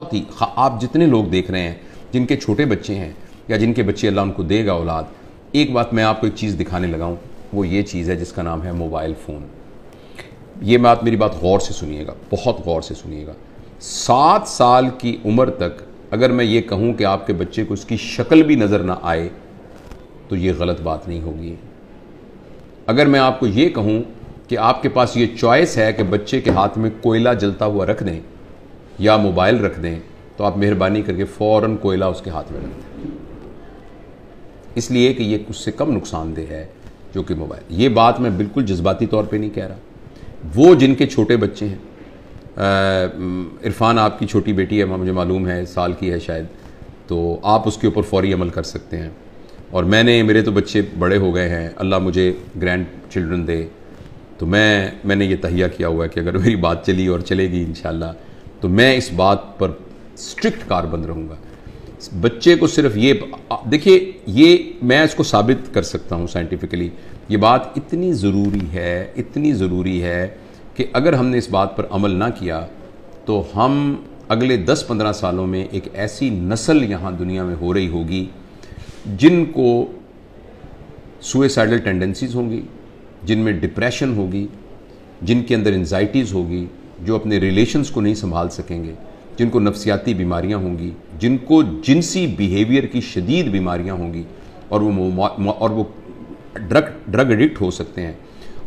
आप जितने लोग देख रहे हैं जिनके छोटे बच्चे हैं या जिनके बच्चे अल्लाह उनको देगा औलाद, एक बात मैं आपको एक चीज़ दिखाने लगा हूँ, वो ये चीज़ है जिसका नाम है मोबाइल फ़ोन। ये बात मेरी बात गौर से सुनिएगा, बहुत गौर से सुनिएगा। 7 साल की उम्र तक अगर मैं ये कहूँ कि आपके बच्चे को इसकी शक्ल भी नज़र ना आए तो ये गलत बात नहीं होगी। अगर मैं आपको ये कहूँ कि आपके पास ये चॉइस है कि बच्चे के हाथ में कोयला जलता हुआ रख दें या मोबाइल रख दें, तो आप मेहरबानी करके फ़ौरन कोयला उसके हाथ में रख दें, इसलिए कि ये उससे कम नुकसानदेह है जो कि मोबाइल। ये बात मैं बिल्कुल जज्बाती तौर पे नहीं कह रहा। वो जिनके छोटे बच्चे हैं, इरफान आपकी छोटी बेटी है, मुझे मालूम है साल की है शायद, तो आप उसके ऊपर फौरी अमल कर सकते हैं। और मेरे तो बच्चे बड़े हो गए हैं, अल्लाह मुझे ग्रैंड चिल्ड्रन दे, तो मैंने ये तहिया किया हुआ है कि अगर मेरी बात चली और चलेगी इंशाल्लाह, तो मैं इस बात पर स्ट्रिक्ट कारबंद रहूँगा। बच्चे को सिर्फ ये देखिए, ये मैं इसको साबित कर सकता हूँ साइंटिफिकली। ये बात इतनी ज़रूरी है कि अगर हमने इस बात पर अमल ना किया तो हम अगले 10-15 सालों में एक ऐसी नस्ल यहाँ दुनिया में हो रही होगी जिनको सुइसाइडल टेंडेंसीज होंगी, जिनमें डिप्रेशन होगी, जिनके अंदर एंजाइटीज़ होगी, जो अपने रिलेशंस को नहीं संभाल सकेंगे, जिनको नफ्सियाती बीमारियां होंगी, जिनको जिनसी बिहेवियर की शदीद बीमारियां होंगी, और वो ड्रग एडिक्ट हो सकते हैं,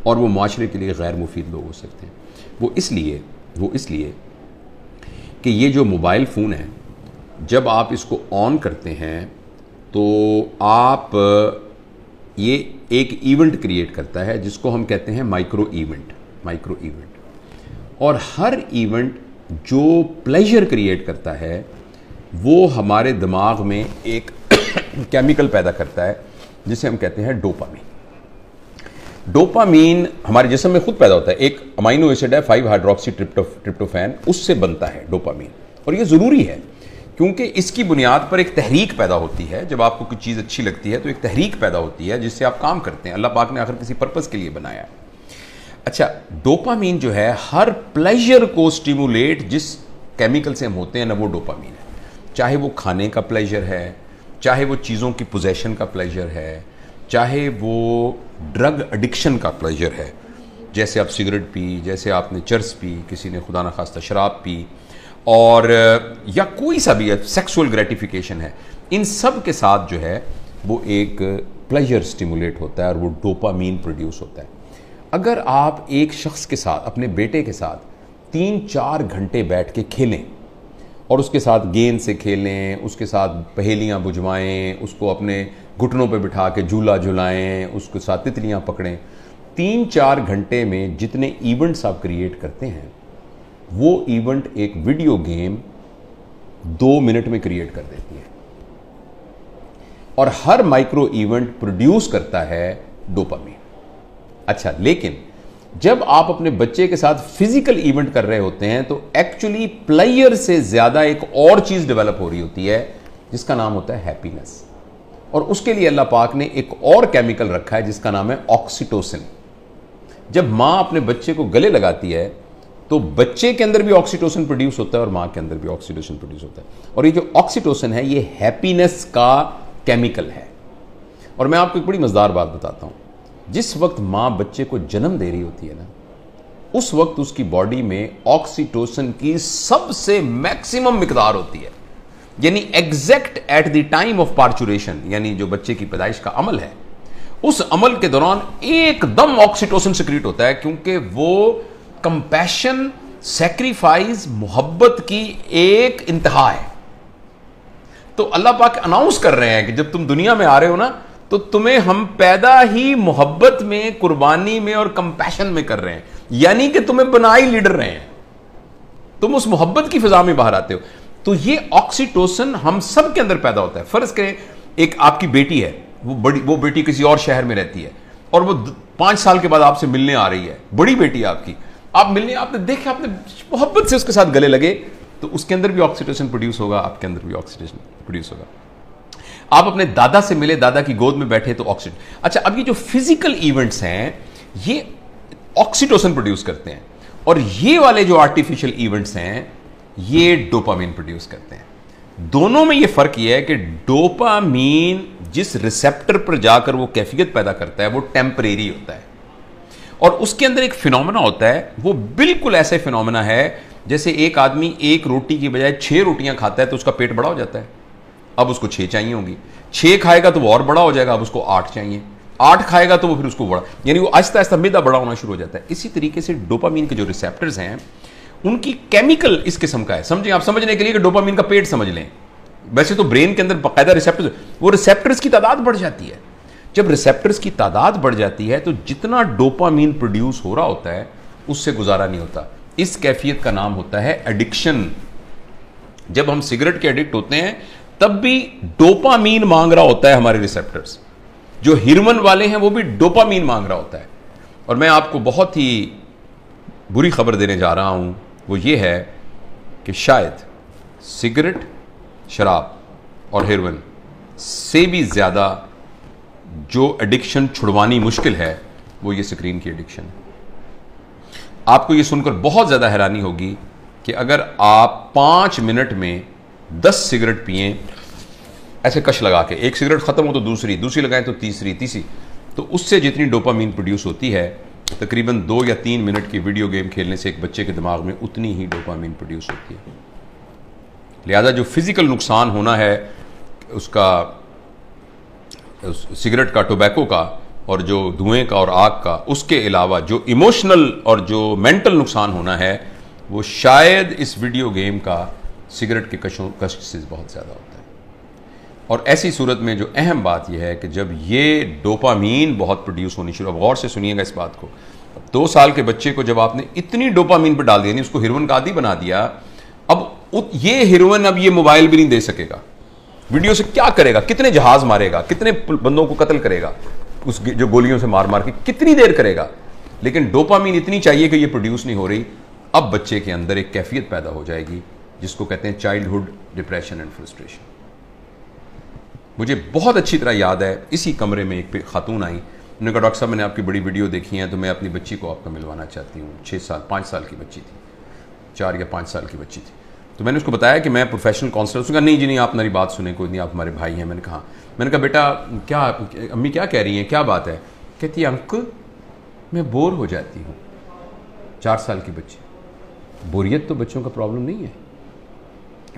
और वो माशरे के लिए गैर मुफीद लोग हो सकते हैं। वो इसलिए कि ये जो मोबाइल फ़ोन है, जब आप इसको ऑन करते हैं तो आप ये एक इवेंट क्रिएट करता है जिसको हम कहते हैं माइक्रो इवेंट। और हर इवेंट जो प्लेजर क्रिएट करता है वो हमारे दिमाग में एक केमिकल पैदा करता है जिसे हम कहते हैं डोपामीन हमारे जिस्म में खुद पैदा होता है। एक अमाइनो एसिड है 5-हाइड्रोक्सी ट्रिप्टोफैन, उससे बनता है डोपामीन। और ये ज़रूरी है क्योंकि इसकी बुनियाद पर एक तहरीक पैदा होती है। जब आपको कोई चीज़ अच्छी लगती है तो एक तहरीक पैदा होती है जिससे आप काम करते हैं। अल्लाह पाक ने आखिर किसी पर्पज़ के लिए बनाया है। अच्छा, डोपामीन जो है हर प्लेजर को स्टिमुलेट जिस केमिकल से हम होते हैं ना, वो डोपामीन है। चाहे वो खाने का प्लेजर है, चाहे वो चीज़ों की पोजेशन का प्लेजर है, चाहे वो ड्रग एडिक्शन का प्लेजर है, जैसे आप सिगरेट पी, जैसे आपने चरस पी, किसी ने खुदा न खास्ता शराब पी, और या कोई सा भी सेक्सुअल ग्रेटिफिकेशन है, इन सब के साथ जो है वो एक प्लेजर स्टिमुलेट होता है और वो डोपामीन प्रोड्यूस होता है। अगर आप एक शख्स के साथ, अपने बेटे के साथ 3-4 घंटे बैठ के खेलें और उसके साथ गेंद से खेलें, उसके साथ पहेलियां बुझवाएं, उसको अपने घुटनों पे बिठा के झूला झुलाएं, उसके साथ तितलियां पकड़ें, 3-4 घंटे में जितने इवेंट्स आप क्रिएट करते हैं वो इवेंट एक वीडियो गेम 2 मिनट में क्रिएट कर देती है। और हर माइक्रो इवेंट प्रोड्यूस करता है डोपामीन। अच्छा, लेकिन जब आप अपने बच्चे के साथ फिजिकल इवेंट कर रहे होते हैं तो एक्चुअली प्लेयर से ज्यादा एक और चीज डेवलप हो रही होती है जिसका नाम होता है हैप्पीनेस। और उसके लिए अल्लाह पाक ने एक और केमिकल रखा है जिसका नाम है ऑक्सीटोसिन। जब मां अपने बच्चे को गले लगाती है तो बच्चे के अंदर भी ऑक्सीटोसिन प्रोड्यूस होता है और मां के अंदर भी ऑक्सीटोसिन प्रोड्यूस होता है। और ये जो ऑक्सीटोसिन है ये हैप्पीनेस का केमिकल है। और मैं आपको एक बड़ी मजेदार बात बताता हूं, जिस वक्त मां बच्चे को जन्म दे रही होती है ना, उस वक्त उसकी बॉडी में ऑक्सीटोसिन की सबसे मैक्सिमम मिकदार होती है। यानी exact at the time of parturition, यानी जो बच्चे की पैदाइश का अमल है, उस अमल के दौरान एकदम ऑक्सीटोसिन सिक्रीट होता है, क्योंकि वो कंपैशन, सैक्रिफाइस, मोहब्बत की एक इंतहा है। तो अल्लाह पाक अनाउंस कर रहे हैं कि जब तुम दुनिया में आ रहे हो ना, तो तुम्हें हम पैदा ही मोहब्बत में, कुर्बानी में और कंपैशन में कर रहे हैं। यानी कि तुम्हें बना ही लीडर रहे हैं, तुम उस मोहब्बत की फिजा में बाहर आते हो। तो ये ऑक्सीटोसिन हम सब के अंदर पैदा होता है। फर्ज करें एक आपकी बेटी है, वो बेटी किसी और शहर में रहती है और वो 5 साल के बाद आपसे मिलने आ रही है, बड़ी बेटी है आपकी। आप मिलने, आपने देखा, आपने मोहब्बत से उसके साथ गले लगे, तो उसके अंदर भी ऑक्सीटोसिन प्रोड्यूस होगा, आपके अंदर भी ऑक्सीटोसिन प्रोड्यूस होगा। आप अपने दादा से मिले, दादा की गोद में बैठे, तो ऑक्सीटोसिन। अच्छा, अब ये जो फिजिकल इवेंट्स हैं ये ऑक्सीटोसिन प्रोड्यूस करते हैं, और ये वाले जो आर्टिफिशियल इवेंट्स हैं ये डोपामीन प्रोड्यूस करते हैं। दोनों में ये फर्क ये है कि डोपामीन जिस रिसेप्टर पर जाकर वो कैफियत पैदा करता है वो टेम्परेरी होता है, और उसके अंदर एक फिनोमेना होता है, वो बिल्कुल ऐसे फिनोमेना है जैसे एक आदमी एक रोटी की बजाय 6 रोटियां खाता है तो उसका पेट बड़ा हो जाता है, अब उसको 6 चाहिए होंगी, 6 खाएगा तो वो और बड़ा हो जाएगा, अब उसको 8 चाहिए, 8 खाएगा तो वो फिर उसको बड़ा, यानी वो आहिस्ता आहिस्ता मैदा बड़ा होना शुरू हो जाता है। इसी तरीके से डोपामीन के जो रिसेप्टर्स हैं उनकी केमिकल इस किस्म का है। समझें, आप समझने के लिए कि डोपामीन का पेट समझ लें, वैसे तो ब्रेन के अंदर बाकायदा रिसेप्टर्स, वो रिसेप्टर्स की तादाद बढ़ जाती है। जब रिसेप्टर्स की तादाद बढ़ जाती है तो जितना डोपामीन प्रोड्यूस हो रहा होता है उससे गुजारा नहीं होता। इस कैफियत का नाम होता है एडिक्शन। जब हम सिगरेट के एडिक्ट होते हैं तब भी डोपामीन मांग रहा होता है हमारे रिसेप्टर्स, जो हिरमन वाले हैं वो भी डोपामीन मांग रहा होता है। और मैं आपको बहुत ही बुरी खबर देने जा रहा हूं, वो ये है कि शायद सिगरेट, शराब और हेरोइन से भी ज्यादा जो एडिक्शन छुड़वानी मुश्किल है वो ये स्क्रीन की एडिक्शन है। आपको ये सुनकर बहुत ज्यादा हैरानी होगी कि अगर आप 5 मिनट में 10 सिगरेट पिए ऐसे कश लगा के, एक सिगरेट खत्म हो तो दूसरी, दूसरी लगाएं तो तीसरी, तो उससे जितनी डोपामीन प्रोड्यूस होती है तकरीबन 2 या 3 मिनट की वीडियो गेम खेलने से एक बच्चे के दिमाग में उतनी ही डोपामीन प्रोड्यूस होती है। लिहाजा जो फिजिकल नुकसान होना है उसका, सिगरेट का, टोबैको का और जो धुएं का और आग का, उसके अलावा जो इमोशनल और जो मेंटल नुकसान होना है वो शायद इस वीडियो गेम का सिगरेट के कष्ट से बहुत ज़्यादा होता है। और ऐसी सूरत में जो अहम बात यह है कि जब ये डोपामीन बहुत प्रोड्यूस होनी शुरू, अब गौर से सुनिएगा इस बात को, 2 साल के बच्चे को जब आपने इतनी डोपामीन पर डाल दिया, नहीं उसको हेरोइन का आदी बना दिया, अब ये हेरोइन अब ये मोबाइल भी नहीं दे सकेगा, वीडियो से क्या करेगा, कितने जहाज मारेगा, कितने बंदों को कत्ल करेगा उस जो गोलियों से मार मार के, कितनी देर करेगा, लेकिन डोपामीन इतनी चाहिए कि ये प्रोड्यूस नहीं हो रही। अब बच्चे के अंदर एक कैफियत पैदा हो जाएगी जिसको कहते हैं चाइल्डहुड डिप्रेशन एंड फ्रस्ट्रेशन। मुझे बहुत अच्छी तरह याद है, इसी कमरे में एक खातून आई, उन्होंने कहा डॉक्टर साहब मैंने आपकी बड़ी वीडियो देखी है तो मैं अपनी बच्ची को आपका मिलवाना चाहती हूँ। 5 साल की बच्ची थी, 4 या 5 साल की बच्ची थी। तो मैंने उसको बताया कि मैं प्रोफेशनल काउंसलर। उसने कहा नहीं जी नहीं, आप मेरी बात सुने, कोई नहीं, आप हमारे भाई हैं। मैंने कहा बेटा क्या, अम्मी क्या कह रही हैं, क्या बात है? कहती है अंकल मैं बोर हो जाती हूँ। 4 साल की बच्ची। बोरियत तो बच्चों का प्रॉब्लम नहीं है,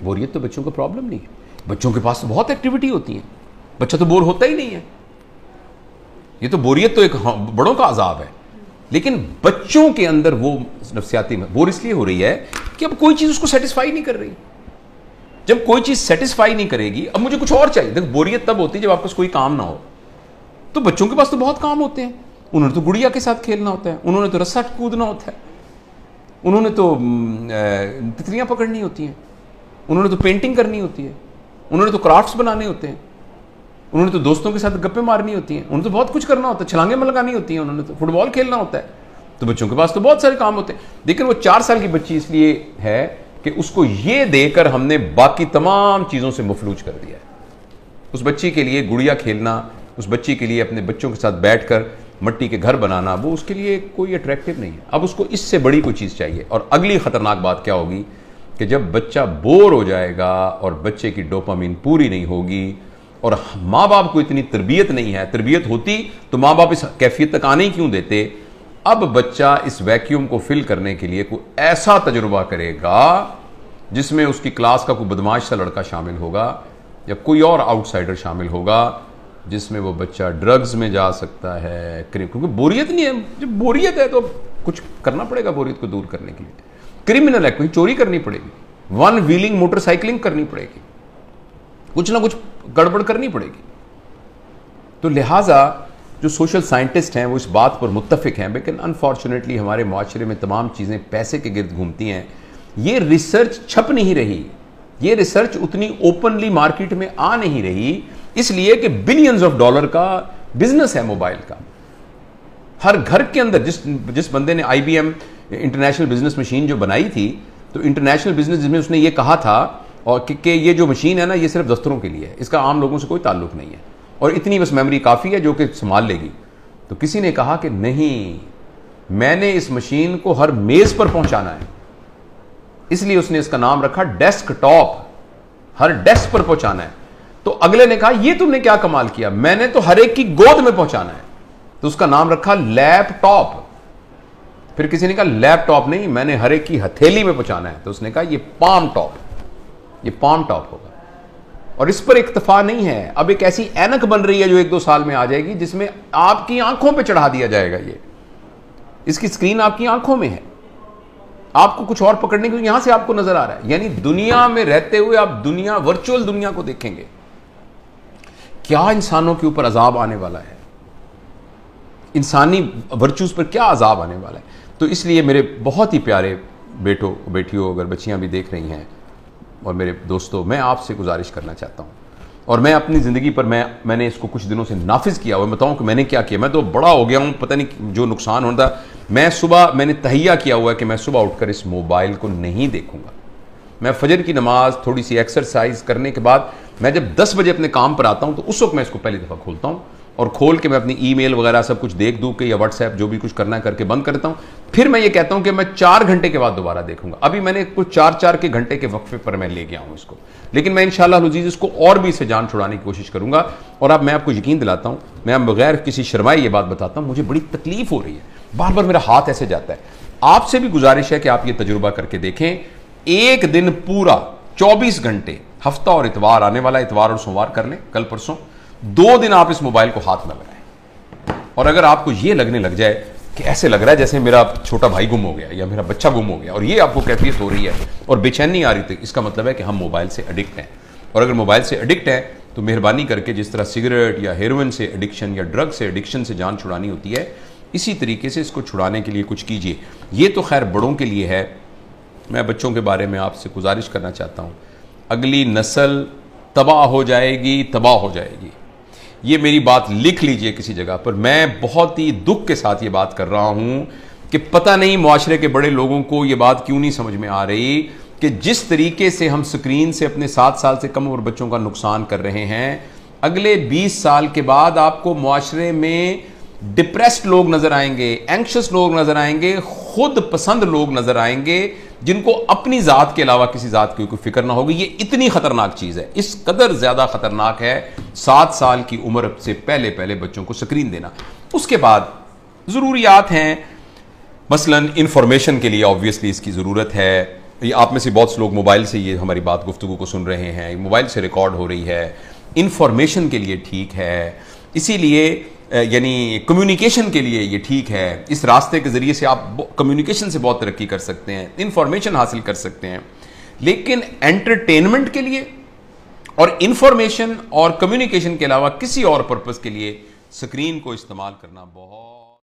बोरियत तो बच्चों का प्रॉब्लम नहीं है, बच्चों के पास तो बहुत एक्टिविटी होती है, बच्चा तो बोर होता ही नहीं है। ये तो बोरियत तो एक बड़ों का अजाब है, लेकिन बच्चों के अंदर वो नफ्सियाती बोर इसलिए हो रही है कि अब कोई चीज उसको सेटिस्फाई नहीं कर रही। जब कोई चीज सेटिस्फाई नहीं करेगी, अब मुझे कुछ और चाहिए। देखो बोरियत तब होती है जब आपके पास कोई काम ना हो। तो बच्चों के पास तो बहुत काम होते हैं, उन्होंने तो गुड़िया के साथ खेलना होता है, उन्होंने तो रस्सा कूदना होता है, उन्होंने तो तितलियां पकड़नी होती हैं, उन्होंने तो पेंटिंग करनी होती है, उन्होंने तो क्राफ्ट्स बनाने होते हैं, उन्होंने तो दोस्तों के साथ गप्पे मारनी होती हैं, उन्होंने तो बहुत कुछ करना होता है, छलांगे लगानी होती हैं, उन्होंने तो फुटबॉल खेलना होता है। तो बच्चों के पास तो बहुत सारे काम होते हैं। लेकिन वो 4 साल की बच्ची इसलिए है कि उसको ये देकर हमने बाकी तमाम चीज़ों से मफलूज कर दिया है। उस बच्ची के लिए गुड़िया खेलना, उस बच्ची के लिए अपने बच्चों के साथ बैठकर मिट्टी के घर बनाना, वो उसके लिए कोई अट्रैक्टिव नहीं है। अब उसको इससे बड़ी कोई चीज़ चाहिए। और अगली खतरनाक बात क्या होगी कि जब बच्चा बोर हो जाएगा और बच्चे की डोपामीन पूरी नहीं होगी और माँ बाप को इतनी तरबियत नहीं है, तरबियत होती तो माँ बाप इस कैफियत तक आने ही क्यों देते। अब बच्चा इस वैक्यूम को फिल करने के लिए कोई ऐसा तजुर्बा करेगा जिसमें उसकी क्लास का कोई बदमाश सा लड़का शामिल होगा या कोई और आउटसाइडर शामिल होगा, जिसमें वो बच्चा ड्रग्स में जा सकता है, क्योंकि बोरियत नहीं है। जब बोरियत है तो कुछ करना पड़ेगा बोरियत को दूर करने के लिए। क्रिमिनल है, कोई चोरी करनी पड़ेगी, 1 व्हीलिंग मोटरसाइकिलिंग करनी पड़ेगी, कुछ ना कुछ गड़बड़ करनी पड़ेगी। तो लिहाजा जो सोशल साइंटिस्ट हैं वो इस बात पर मुत्तफिक हैं, लेकिन अनफॉर्चुनेटली हमारे माशरे में तमाम चीज़ें पैसे के गिर्द घूमती हैं। ये रिसर्च छप नहीं रही, ये रिसर्च उतनी ओपनली मार्केट में आ नहीं रही, इसलिए कि बिलियंस ऑफ डॉलर का बिजनेस है मोबाइल का। हर घर के अंदर जिस बंदे ने IBM इंटरनेशनल बिजनेस मशीन जो बनाई थी, तो इंटरनेशनल बिजनेस जिसमें उसने ये कहा था और कि ये जो मशीन है ना ये सिर्फ दफ्तरों के लिए है, इसका आम लोगों से कोई ताल्लुक नहीं है और इतनी बस मेमोरी काफ़ी है जो कि संभाल लेगी। तो किसी ने कहा कि नहीं, मैंने इस मशीन को हर मेज़ पर पहुंचाना है, इसलिए उसने इसका नाम रखा डेस्कटॉप। हर डेस्क पर पहुंचाना है। तो अगले ने कहा यह तुमने क्या कमाल किया, मैंने तो हर एक की गोद में पहुंचाना है, तो उसका नाम रखा लैपटॉप। फिर किसी ने कहा लैपटॉप नहीं, मैंने हर एक की हथेली में पहुंचाना है, तो उसने कहा ये पाम टॉप, ये पाम टॉप होगा। और इस पर इक्तफा नहीं है, अब एक ऐसी ऐनक बन रही है जो 1-2 साल में आ जाएगी, जिसमें आपकी आंखों पे चढ़ा दिया जाएगा। ये इसकी स्क्रीन आपकी आंखों में है, आपको कुछ और पकड़ने को यहां से आपको नजर आ रहा है। यानी दुनिया में रहते हुए आप दुनिया, वर्चुअल दुनिया को देखेंगे। क्या इंसानों के ऊपर अजाब आने वाला है, इंसानी वर्चूज पर क्या अजाब आने वाला है। तो इसलिए मेरे बहुत ही प्यारे बेटों बेटियों, अगर बच्चियां भी देख रही हैं और मेरे दोस्तों, मैं आपसे गुजारिश करना चाहता हूं, और मैं अपनी ज़िंदगी पर मैंने इसको कुछ दिनों से नाफिज किया हुआ। बताऊं कि मैंने क्या किया, मैं तो बड़ा हो गया हूं, पता नहीं जो नुकसान होता। मैंने तहैया किया हुआ है कि मैं सुबह उठकर इस मोबाइल को नहीं देखूंगा। मैं फजर की नमाज, थोड़ी सी एक्सरसाइज करने के बाद मैं जब 10 बजे अपने काम पर आता हूं, तो उस वक्त मैं इसको पहली दफ़ा खोलता हूं, और खोल के मैं अपनी ईमेल वगैरह सब कुछ देख दूं के, या व्हाट्सएप जो भी कुछ करना है करके बंद करता हूं। फिर मैं ये कहता हूं कि मैं 4 घंटे के बाद दोबारा देखूंगा। अभी मैंने कुछ 4-4 के घंटे के वक्फे पर मैं ले गया हूं इसको, लेकिन मैं इंशाअल्लाह अज़ीज़ इसको और भी इससे जान छुड़ाने की कोशिश करूंगा। और अब मैं आपको यकीन दिलाता हूं, मैं बगैर किसी शर्माए ये बात बताता हूं, मुझे बड़ी तकलीफ हो रही है, बार बार मेरा हाथ ऐसे जाता है। आपसे भी गुजारिश है कि आप ये तजुर्बा करके देखें। एक दिन पूरा 24 घंटे, हफ्ता और इतवार आने वाला, इतवार और सोमवार कर लें, कल परसों 2 दिन आप इस मोबाइल को हाथ में लगाएं। और अगर आपको ये लगने लग जाए कि ऐसे लग रहा है जैसे मेरा छोटा भाई गुम हो गया या मेरा बच्चा गुम हो गया, और ये आपको कैफियत हो रही है और बेचैनी आ रही थी, इसका मतलब है कि हम मोबाइल से एडिक्ट हैं। और अगर मोबाइल से एडिक्ट हैं तो मेहरबानी करके जिस तरह सिगरेट या हेरोइन से एडिक्शन या ड्रग से एडिक्शन से जान छुड़ानी होती है, इसी तरीके से इसको छुड़ाने के लिए कुछ कीजिए। ये तो खैर बड़ों के लिए है। मैं बच्चों के बारे में आपसे गुजारिश करना चाहता हूँ, अगली नस्ल तबाह हो जाएगी, तबाह हो जाएगी। ये मेरी बात लिख लीजिए किसी जगह पर। मैं बहुत ही दुख के साथ ये बात कर रहा हूं कि पता नहीं मुआशरे के बड़े लोगों को ये बात क्यों नहीं समझ में आ रही कि जिस तरीके से हम स्क्रीन से अपने 7 साल से कम उम्र बच्चों का नुकसान कर रहे हैं, अगले 20 साल के बाद आपको मुआशरे में डिप्रेस्ड लोग नजर आएंगे, एंक्शस लोग नजर आएंगे, खुद पसंद लोग नजर आएंगे, जिनको अपनी जात के अलावा किसी जात की कोई फिक्र ना होगी। ये इतनी खतरनाक चीज है, इस कदर ज्यादा खतरनाक है 7 साल की उम्र से पहले पहले बच्चों को स्क्रीन देना। उसके बाद जरूरियात हैं, मसलन इंफॉर्मेशन के लिए ऑब्वियसली इसकी जरूरत है। ये आप में से बहुत से लोग मोबाइल से ये हमारी बात गुफ्तगू को सुन रहे हैं, मोबाइल से रिकॉर्ड हो रही है, इंफॉर्मेशन के लिए ठीक है, इसीलिए यानी कम्युनिकेशन के लिए ये ठीक है। इस रास्ते के जरिए से आप कम्युनिकेशन से बहुत तरक्की कर सकते हैं, इंफॉर्मेशन हासिल कर सकते हैं। लेकिन एंटरटेनमेंट के लिए और इंफॉर्मेशन और कम्युनिकेशन के अलावा किसी और पर्पस के लिए स्क्रीन को इस्तेमाल करना बहुत